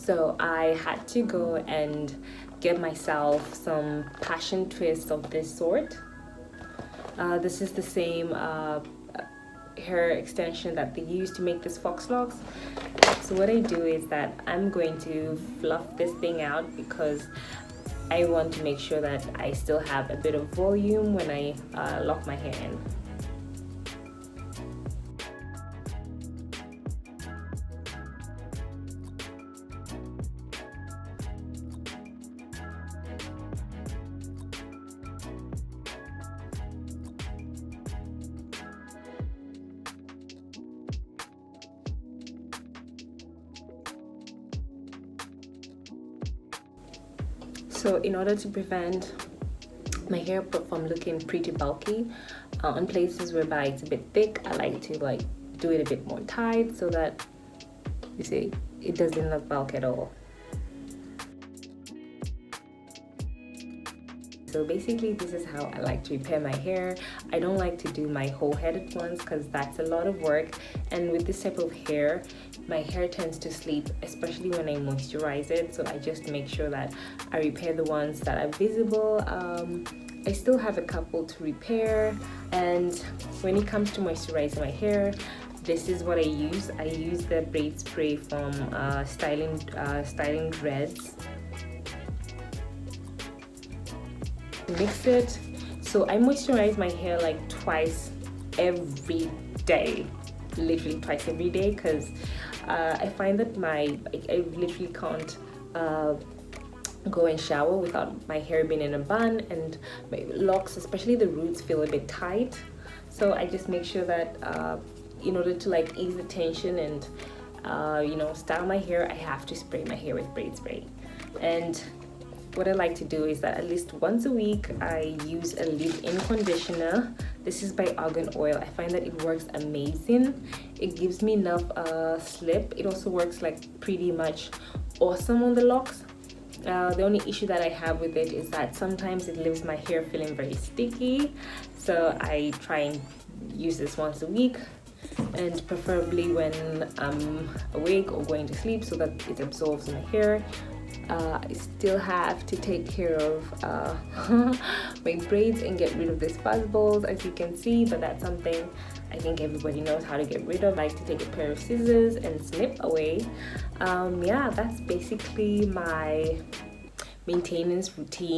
So I had to go and get myself some passion twists of this sort. This is the same hair extension that they use to make this Faux Locs. So what I do is that I'm going to fluff this thing out because I want to make sure that I still have a bit of volume when I lock my hair in. So in order to prevent my hair from looking pretty bulky, on places whereby it's a bit thick, I like to do it a bit more tight so that you see it doesn't look bulky at all. So basically this is how I like to repair my hair. I don't like to do my whole head at once because that's a lot of work, and with this type of hair my hair tends to sleep, especially when I moisturize it. So I just make sure that I repair the ones that are visible. I still have a couple to repair, and when it comes to moisturizing my hair, this is what I use. I use the braid spray from Styling Reds. Mix it. So I moisturize my hair like twice every day, literally twice every day, because I find that I literally can't go and shower without my hair being in a bun, and my locks, especially the roots, feel a bit tight. So I just make sure that in order to ease the tension and style my hair, I have to spray my hair with braid spray. And what I like to do is that at least once a week I use a leave-in conditioner. This is by Argan Oil. I find that it works amazing. It gives me enough slip. It also works pretty much awesome on the locks. The only issue that I have with it is that sometimes it leaves my hair feeling very sticky. So I try and use this once a week, and preferably when I'm awake or going to sleep so that it absorbs my hair. I still have to take care of my braids and get rid of these fuzz balls, as you can see, but that's something I think everybody knows how to get rid of. I like to take a pair of scissors and snip away. Yeah, that's basically my maintenance routine.